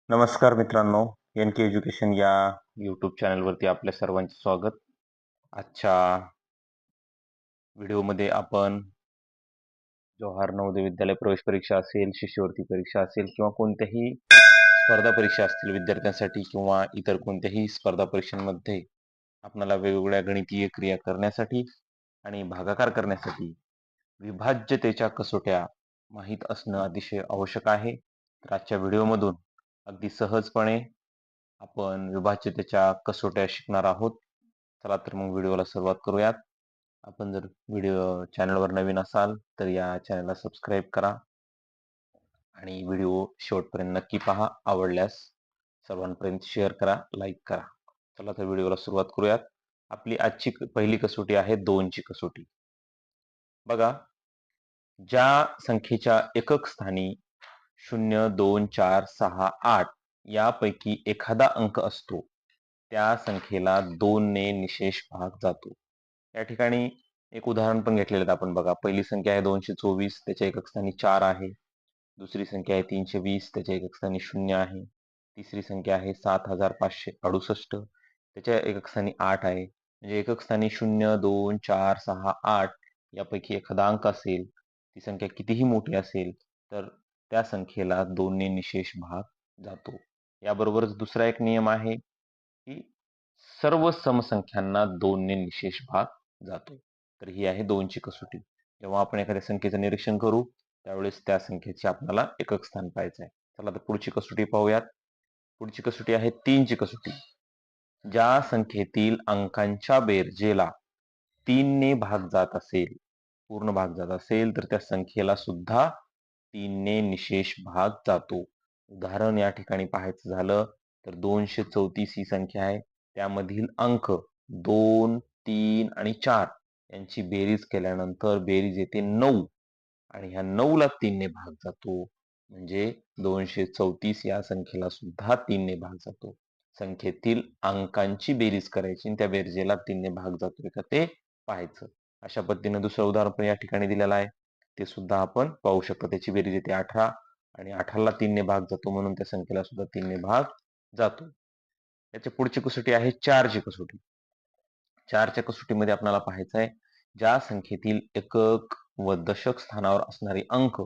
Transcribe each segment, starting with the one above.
नमस्कार मित्रांनो, एन के एज्युकेशन या यूट्यूब चॅनलवरती आपल्या सर्वांचे स्वागत. आजच्या व्हिडिओमध्ये आपण जवाहर नवोदय विद्यालय प्रवेश परीक्षा असेल, शिष्यवृत्ती परीक्षा असेल किंवा कोणत्याही स्पर्धा परीक्षा असतील विद्यार्थ्यांसाठी किंवा इतर कोणत्याही स्पर्धा परीक्षांमध्ये आपल्याला वेगवेगळ्या गणितीय क्रिया करण्यासाठी आणि भागाकार करण्यासाठी विभाज्यतेच्या कसोट्या माहीत असणं अतिशय आवश्यक आहे. तर आजच्या व्हिडिओमधून अगदी सहजपणे आपण विभाज्यतेच्या कसोट्या शिकणार आहोत. चला तर मग व्हिडिओला सुरुवात करूयात. आपण जर चॅनलवर नवीन असाल तर या चॅनलला सबस्क्राईब करा आणि व्हिडिओ शेवटपर्यंत नक्की पहा. आवडल्यास सर्वांपर्यंत शेअर करा, लाईक करा. चला तर व्हिडिओला सुरुवात करूयात. आपली आजची पहिली कसोटी आहे 2 ची कसोटी. बघा, ज्या संख्येच्या एकक स्थानी 0, 2, 4, 6, 8 यापैकी एखादा अंक असतो त्या संख्येला 2 ने निशेष भाग जातो. या ठिकाणी एक उदाहरण पण घेतलेलं आहे आपण. बघा, पहिली संख्या आहे 224, त्याच्या एकक स्थानी 4 आहे. दुसरी संख्या आहे 320, त्याच्या एकक स्थानी 0 आहे. तिसरी संख्या आहे 7568, त्याच्या एकक स्थानी 8 आहे. म्हणजे एकक स्थानी 0, 2, 4, 6, 8 यापैकी एखादा अंक असेल, ती संख्या कितीही मोठी असेल तर त्या संख्येला 2 ने निशेष भाग जातो. याबरोबरच दुसरा एक नियम आहे की सर्व समसंख्यांना 2 ने निशेष भाग जातो. तर ही आहे 2 ची कसोटी. जेव्हा आपण एखाद्या संख्येचं निरीक्षण करू त्यावेळेस त्या संख्येचे आपल्याला एकक स्थान पाहायचं आहे. चला तर पुढची कसोटी पाहूयात. पुढची कसोटी आहे 3 ची कसोटी. ज्या संख्येतील अंकांच्या बेरजेला 3 ने भाग जात असेल, पूर्ण भाग जात असेल, तर त्या संख्येला सुद्धा 3 ने निशेष भाग जातो. उदाहरण या ठिकाणी पाहायचं झालं तर 234 ही संख्या आहे. त्यामधील अंक 2, 3 आणि 4 यांची बेरीज केल्यानंतर बेरीज येते 9 आणि ह्या 9 ला 3 ने भाग जातो. म्हणजे 234 या संख्येला सुद्धा 3 ने भाग जातो. संख्येतील अंकांची बेरीज करायची आणि त्या बेरजेला 3 ने भाग जातोय का ते पाहायचं. अशा पद्धतीने दुसरं उदाहरण पण या ठिकाणी दिलेलं आहे. ते सुद्धा आपण पाहू शकतो. त्याची बेरीज येते 18 आणि 18 ला 3 ने भाग जातो म्हणून त्या संख्येला सुद्धा 3 ने भाग जातो. याच्या पुढची कसोटी आहे 4 ची कसोटी. 4 च्या कसोटीमध्ये आपल्याला पाहायचं आहे ज्या संख्येतील एकक व दशक स्थानावर असणारे अंक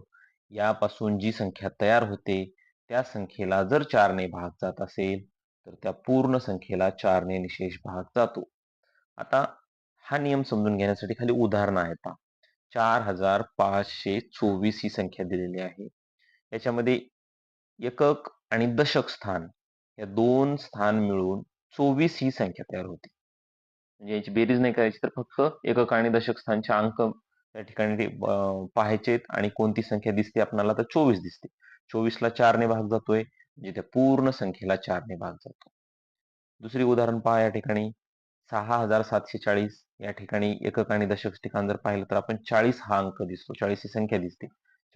यापासून जी संख्या तयार होते त्या संख्येला जर 4 ने भाग जात असेल तर त्या पूर्ण संख्येला 4 ने निशेष भाग जातो. आता हा नियम समजून घेण्यासाठी खाली उदाहरण आहेत. 4524 ही संख्या दिलेली आहे. याच्यामध्ये एकक आणि दशक स्थान या दोन स्थान मिळून 24 ही संख्या तयार होते. म्हणजे याची बेरीज नाही करायची तर फक्त एकक आणि दशक स्थानचे अंक या ठिकाणी पाहायचेत आणि कोणती संख्या दिसते आपल्याला तर 24 दिसते. 24 ला 4 ने भाग जातोय म्हणजे त्या पूर्ण संख्येला 4 ने भाग जातो. दुसरी उदाहरण पहा या ठिकाणी 6740 या ठिकाणी एकक आणि दशक ठिकाण जर पाहिलं तर आपण 40 हा अंक दिसतो. 40 ही संख्या दिसते.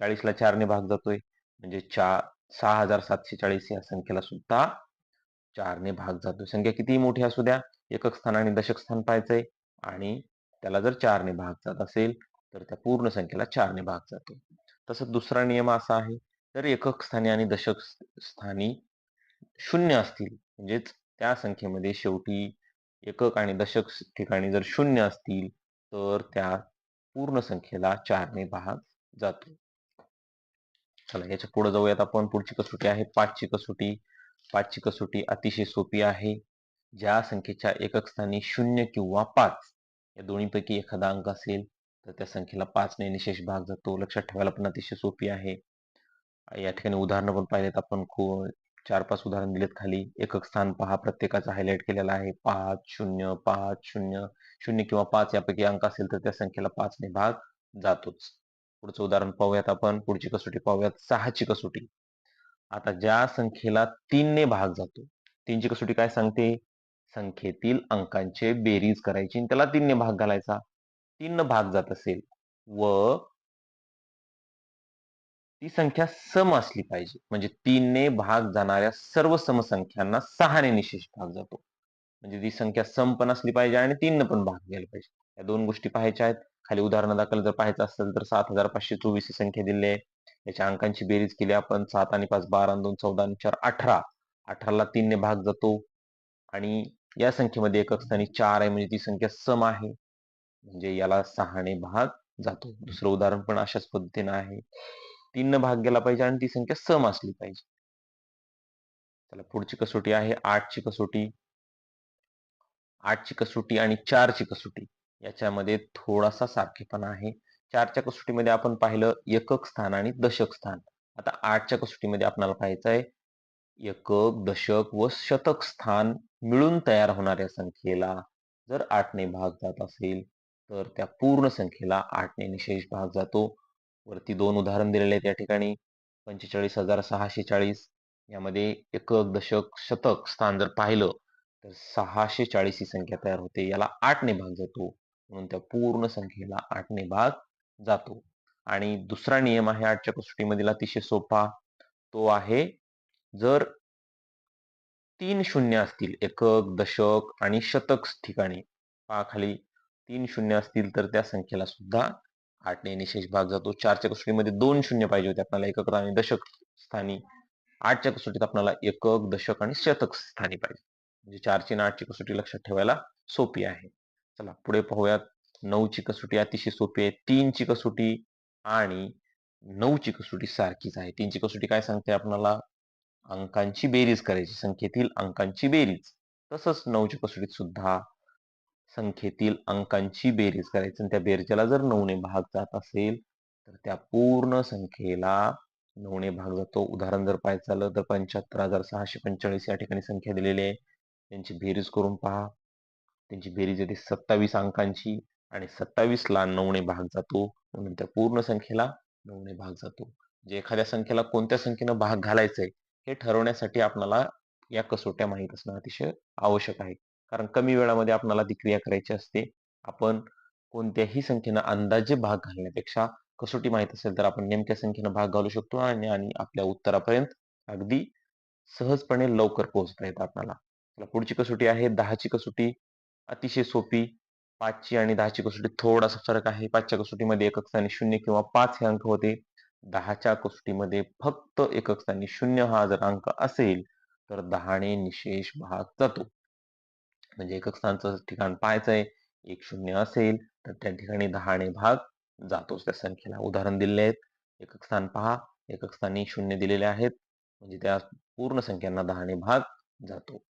40 ला 4 ने भाग जातोय म्हणजे 6740 या संख्येला सुद्धा 4 ने भाग जातो. संख्या कितीही मोठी असू द्या, एकक स्थान आणि दशक स्थान पाहायचंय आणि त्याला जर 4 ने भाग जात असेल तर त्या पूर्ण संख्येला 4 ने भाग जातो. तसंच दुसरा नियम असा आहे जर एकक स्थानी आणि दशक स्थानी 0 असतील म्हणजेच त्या संख्येमध्ये शेवटी एकक आणि दशक ठिकाणी जर 0 असतील तर त्या पूर्ण संख्येला 4 ने भाग जातो. चला याच्या पुढे जाऊयात आपण. पुढची कसोटी आहे 5 ची कसोटी. 5 ची कसोटी अतिशय सोपी आहे. ज्या संख्येच्या एकक स्थानी 0 किंवा 5 या दोन्हीपैकी एखादा अंक असेल तर त्या संख्येला 5 ने निशेष भाग जातो. लक्षात ठेवायला पण अतिशय सोपी आहे. या ठिकाणी उदाहरणं पण पाहिलेत आपण. 4-5 उदाहरण दिलेत खाली. एकक स्थान पहा, प्रत्येकाचा हायलाइट केलेला आहे. 5, 0, 5, 0, 0 किंवा 5 यापैकी अंक असेल तर त्या संख्येला 5 ने भाग जातोच. पुढचं उदाहरण पाहूयात आपण. पुढची कसोटी पाहूयात 6 ची कसोटी. आता ज्या संख्येला 3 ने भाग जातो, 3 ची कसोटी काय सांगते? संख्येतील अंकांचे बेरीज करायची आणि त्याला 3 ने भाग घालायचा. 3 न भाग जात असेल व ती संख्या सम असली पाहिजे. म्हणजे 3 ने भाग जाणाऱ्या सर्व समसंख्यांना 6 ने निशेष भाग जातो. म्हणजे ती संख्या सम पण असली पाहिजे आणि 3 न पण भाग गेला पाहिजे. या दोन गोष्टी पाहायच्या आहेत. खाली उदाहरणादाखल जर पाहायचं असेल तर 7524 ही संख्या दिली आहे. याच्या अंकांची बेरीज केली आपण. 7 आणि 5 12 आणि 2 14 आणि 4 18 18ला 3ने भाग जातो आणि या संख्येमध्ये एकक स्थानी 4 आहे म्हणजे ती संख्या सम आहे. म्हणजे याला 6ने भाग जातो. दुसरं उदाहरण पण अशाच पद्धतीने आहे. 3 भाग गेला पाहिजे आणि ती संख्या सम असली पाहिजे. चला पुढची कसोटी आहे 8ची कसोटी. 8ची कसोटी आणि 4ची कसोटी याच्यामध्ये थोडासा सारखेपणा आहे. 4च्या कसोटीमध्ये आपण पाहिलं एकक स्थान आणि दशक स्थान. आता 8च्या कसोटीमध्ये आपल्याला पाहायचं आहे एकक, दशक व शतक स्थान मिळून तयार होणाऱ्या संख्येला जर 8ने भाग जात असेल तर त्या पूर्ण संख्येला 8ने निशेष भाग जातो. वरती 2 उदाहरण दिलेले आहेत या ठिकाणी 45,640 यामध्ये एकक, दशक, शतक स्थान जर पाहिलं तर 640 ही संख्या तयार होते. याला 8ने भाग जातो म्हणून त्या पूर्ण संख्येला 8ने भाग जातो. आणि दुसरा नियम आहे 8च्या कसोटीमधील अतिशय सोपा. तो आहे जर 3 शून्य असतील एकक, दशक आणि शतक ठिकाणी पहा खाली 3 शून्य असतील तर त्या संख्येला सुद्धा 8ने निशेष भाग जातो. 4च्या कसोटीमध्ये 2 शून्य पाहिजे होते आपल्याला एकक आणि दशक स्थानी. 8च्या कसोटीत आपल्याला एकक, दशक आणि शतक स्थानी पाहिजे. म्हणजे 4ची आणि 8ची कसोटी लक्षात ठेवायला सोपी आहे. चला पुढे पाहूयात. 9ची कसोटी अतिशय सोपी आहे. 3ची कसोटी आणि 9ची कसोटी सारखीच आहे. 3ची कसोटी काय सांगते आपल्याला अंकांची बेरीज करायची, संख्येतील अंकांची बेरीज. तसंच 9च्या कसोटीत सुद्धा संख्येतील अंकांची बेरीज करायची आणि त्या बेरजेला जर 9ने भाग जात असेल तर त्या पूर्ण संख्येला 9ने भाग जातो. उदाहरण जर पाहायचं झालं तर 75,645 या ठिकाणी संख्या दिलेली आहे. त्यांची बेरीज करून पहा. त्यांची बेरीज येते 27 अंकांची आणि 27ला 9ने भाग जातो म्हणून त्या पूर्ण संख्येला 9ने भाग जातो. म्हणजे एखाद्या संख्येला कोणत्या संख्येनं भाग घालायचंय हे ठरवण्यासाठी आपल्याला या कसोट्या माहीत असणं अतिशय आवश्यक आहे. कारण कमी वेळामध्ये आपल्याला ती क्रिया करायची असते. आपण कोणत्याही संख्येनं अंदाजे भाग घालण्यापेक्षा कसोटी माहीत असेल तर आपण नेमक्या संख्येनं भाग घालू शकतो आणि आपल्या उत्तरापर्यंत अगदी सहजपणे लवकर पोहोचता येतं आपल्याला. पुढची कसोटी आहे 10ची कसोटी. अतिशय सोपी. 5ची आणि 10ची कसोटीत थोडासा फरक आहे. 5च्या कसोटीमध्ये एकक स्थानी 0 किंवा 5 हे अंक होते. 10च्या कसोटीमध्ये फक्त एकक स्थानी 0 हा जर अंक असेल तर 10ने निशेष भाग जातो. म्हणजे एकक स्थानचं ठिकाण पाहायचंय. 1 0 असेल तर त्या ठिकाणी 10ने भाग जातोच त्या संख्येला. उदाहरण दिलेले आहेत. एकक स्थान पहा. एकक स्थानी 0 दिलेले आहेत. म्हणजे त्या पूर्ण संख्यांना 10ने भाग जातो.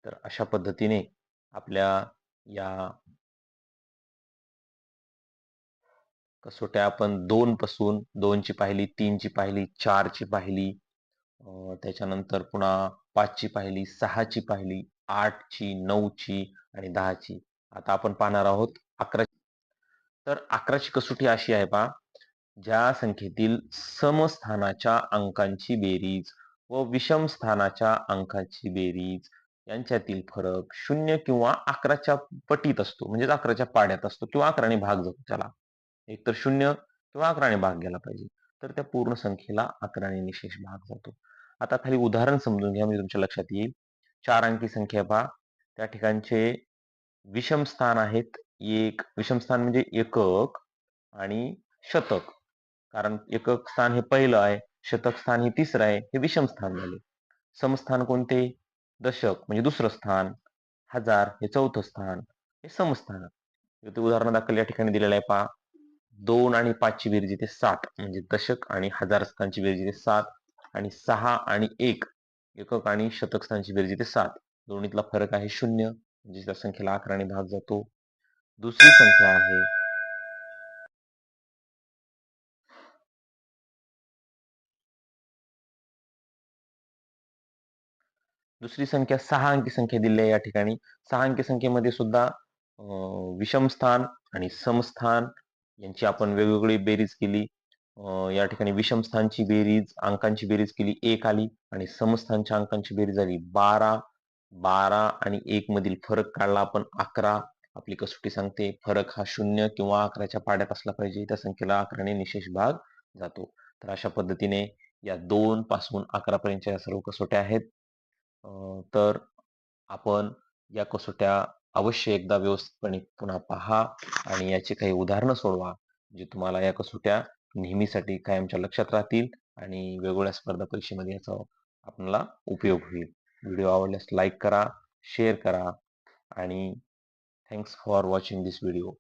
तर अशा पद्धतीने आपल्या या कसोट्या आपण 2 पासून 2ची पाहिली, 3ची पाहिली, 4ची पाहिली, त्याच्यानंतर पुन्हा 5ची पाहिली, 6ची पाहिली, 8ची, 9ची आणि 10ची. आता आपण पाहणार आहोत 11. तर 11ची कसोटी अशी आहे पहा. ज्या संख्येतील समस्थानाच्या अंकांची बेरीज व विषम स्थानाच्या अंकाची बेरीज यांच्यातील फरक 0 किंवा 11च्या पटीत असतो. म्हणजे 11च्या पाड्यात असतो किंवा 11ने भाग जातो त्याला. एक तर 0 किंवा 11ने भाग गेला पाहिजे. तर त्या पूर्ण संख्येला 11ने निशेष भाग जातो. आता खाली उदाहरण समजून घ्या म्हणजे तुमच्या लक्षात येईल. 4 अंकी संख्या पहा. त्या ठिकाणचे विषम स्थान आहेत. विषम स्थान म्हणजे एकक आणि शतक. कारण एकक स्थान हे पहिलं आहे, शतक स्थान हे तिसरं आहे, हे विषम स्थान झाले. समस्थान कोणते? दशक म्हणजे दुसरं स्थान, हजार हे चौथं स्थान, हे समस्थान. उदाहरण दाखल या ठिकाणी दिलेलं आहे पहा. 2 आणि 5 ची बेरीज येते 7 म्हणजे दशक आणि हजार स्थानची बेरीज येते 7 आणि 6 आणि 1 एकक आणि शतक स्थानची बेरीज येते 7. दोन्हीतला फरक आहे 0 म्हणजे त्या संख्येला 11ने भाग जातो. दुसरी संख्या आहे दुसरी संख्या 6 अंकी संख्या दिली आहे या ठिकाणी. 6 अंकी संख्येमध्ये सुद्धा विषम स्थान आणि समस्थान यांची आपण वेगवेगळी बेरीज केली. या ठिकाणी विषम स्थानची बेरीज अंकांची बेरीज केली 1 आली आणि समस्थानच्या अंकांची बेरीज झाली 12. 12 आणि 1 मधील फरक काढला आपण 11. आपली कसोटी सांगते फरक हा 0 किंवा 11च्या पाड्यात असला पाहिजे. त्या संख्येला 11ने निशेष भाग जातो. तर अशा पद्धतीने या 2 पासून 11 पर्यंतच्या या सर्व कसोट्या आहेत. तर आपण या कसोट्या अवश्य एकदा व्यवस्थितपणे पुन्हा पहा आणि याची काही उदाहरणं सोडवा. जे तुम्हाला या कसोट्या नेहमीसाठी कायमच्या लक्षात राहतील आणि वेगवेगळ्या स्पर्धा परीक्षेमध्ये याचा आपल्याला उपयोग होईल. व्हिडिओ आवडल्यास लाईक करा, शेअर करा आणि thanks for watching this video.